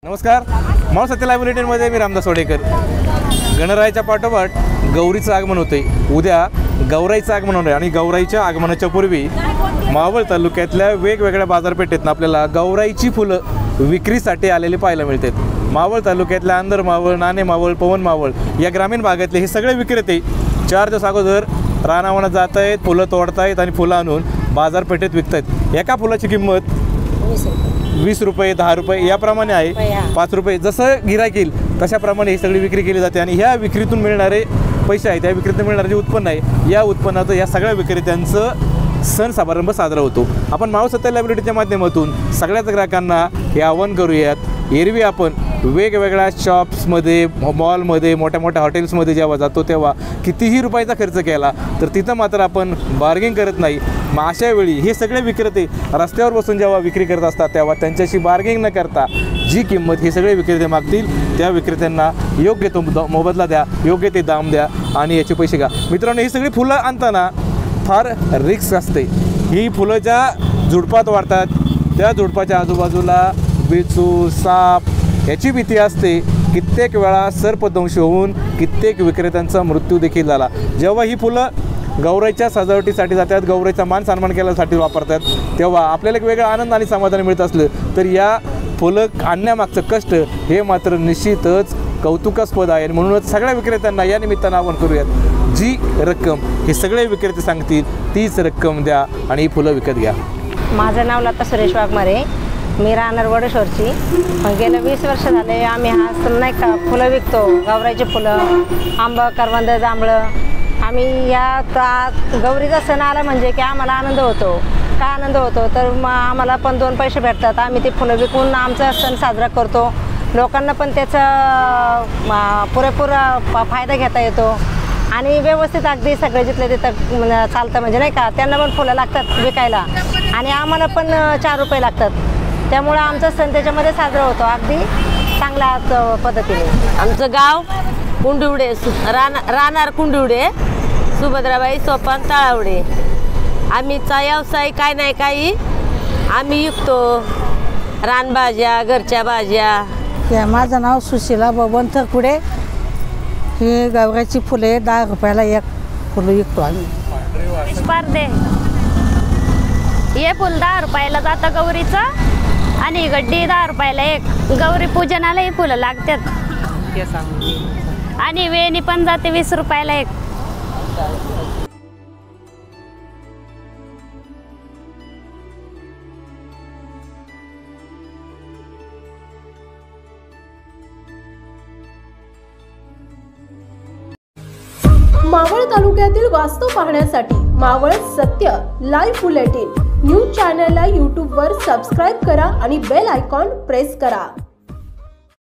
नमस्कार, मावळ सत्य लाईव्ह बुलेटिनमध्ये मी रामदास वडेकर। गणरायाच्या पाठोपाठ गौरीचं आगमन होते। उद्या गौराईचं आगमन होणार आणि गौराईच्या आगमनाच्या पूर्वी मावळ तालुक्यातल्या वेगवेगळ्या बाजारपेठेतून आपल्याला गौराईची फुलं विक्रीसाठी आलेली पाहायला मिळतात। मावळ तालुक्यातल्या अंदर मावळ, नाणे मावळ, पवन मावळ या ग्रामीण भागातले हे सगळे विक्रेते 4 दिवस अगोदर रानावनात जात आहेत, फुलं तोडतायत आणि फुलं आणून बाजारपेठेत विकतायत। एका फुलाची किंमत 20 रुपये, 10 रुपये याप्रमाणे आहे, 5 रुपये जसं गिराईक येईल तशाप्रमाणे ही सगळी विक्री केली जाते। आणि ह्या विक्रीतून मिळणारे पैसे आहेत, त्या विक्रीतून मिळणारे जे उत्पन्न आहे, या उत्पन्नाचं या सगळ्या विक्रेत्यांचं सण समारंभ साजरा होतो। आपण मावळ सत्य लायब्ररीच्या माध्यमातून सगळ्याच ग्राहकांना हे आवाहन करूयात। एरवी आपण वेगवेगळ्या शॉप्समध्ये, मॉलमध्ये, मोठ्या मोठ्या हॉटेल्समध्ये जेव्हा जातो तेव्हा कितीही रुपयाचा खर्च केला तर तिथं मात्र आपण बार्गेन करत नाही। मग अशा वेळी हे सगळे विक्रेते रस्त्यावर बसून जेव्हा विक्री करत असतात तेव्हा त्यांच्याशी बार्गेन न करता जी किंमत हे सगळे विक्रेते मागतील त्या विक्रेत्यांना योग्य तो मोबदला द्या, योग्य ते दाम द्या आणि याचे पैसे घ्या। मित्रांनो, ही सगळी फुलं आणताना फार रिस्क असते। ही फुलं ज्या झुडपात वाढतात त्या झुडपाच्या आजूबाजूला बिच्छू, साप याची भीती असते। कित्येक वेळा सर्पदंश होऊन कित्येक विक्रेत्यांचा मृत्यू देखील झाला। जेव्हा ही फुलं गौराईच्या सजावटीसाठी जातात, गौराईचा मान सन्मान केल्यासाठी वापरतात, तेव्हा आपल्याला एक वेगळा आनंद आणि समाधान मिळत असलं तर या फुलं आणण्यामागचं कष्ट हे मात्र निश्चितच कौतुकास्पद आहे। म्हणूनच सगळ्या विक्रेत्यांना या निमित्तानं आवाहन करूयात, जी रक्कम हे सगळे विक्रेते सांगतील तीच रक्कम द्या आणि ही फुलं विकत घ्या। माझं नाव लता सुरेश वाघमारे, मी राहणार वडेश्वरची। गेल्या 20 वर्ष झाले आम्ही हा नाही का फुलं विकतो, गौराईची फुलं, आंब, करवंद, जांभळं। आम्ही या गौरीचा सण आला म्हणजे की आम्हाला आनंद होतो। का आनंद होतो तर मग आम्हाला पण 2 पैसे भेटतात, आम्ही ते फुलं विकून आमचा सण साजरा करतो। लोकांना पण त्याचा पुरेपूर फायदा घेता येतो आणि व्यवस्थित अगदी सगळे जिथले तिथं चालतं म्हणजे नाही का, त्यांना पण फुलं लागतात विकायला आणि आम्हाला पण 4 रुपये लागतात। त्यामुळं आमचा सण त्याच्यामध्ये साजरा होतो अगदी चांगल्या पद्धतीने। आमचं गाव कुंडिवडे, राहणार कुंडिवडे, सुभद्राबाई सोपान ताळावडे। आम्हीचा व्यवसाय काय नाही काही आम्ही विकतो, रानभाज्या, घरच्या भाज्या। माझं नाव सुशीला बबन थरपुडे। ही गौराईची फुले 10 रुपयाला एक फुलं विकतो आम्ही। स्पर्धे हे फुल 10 रुपयाला जातं गौरीचं आणि गड्डी 10 रुपयाला एक। गौरी पूजनालाही फुलं लागतात आणि वेणी पण जाते 20 रुपयाला एक। मावळ तालुक्यातील वास्तव पाहण्यासाठी मावळ सत्य लाईव्ह बुलेटिन न्यूज चॅनलला यूट्यूबवर सबस्क्राईब करा आणि बेल आयकॉन प्रेस करा।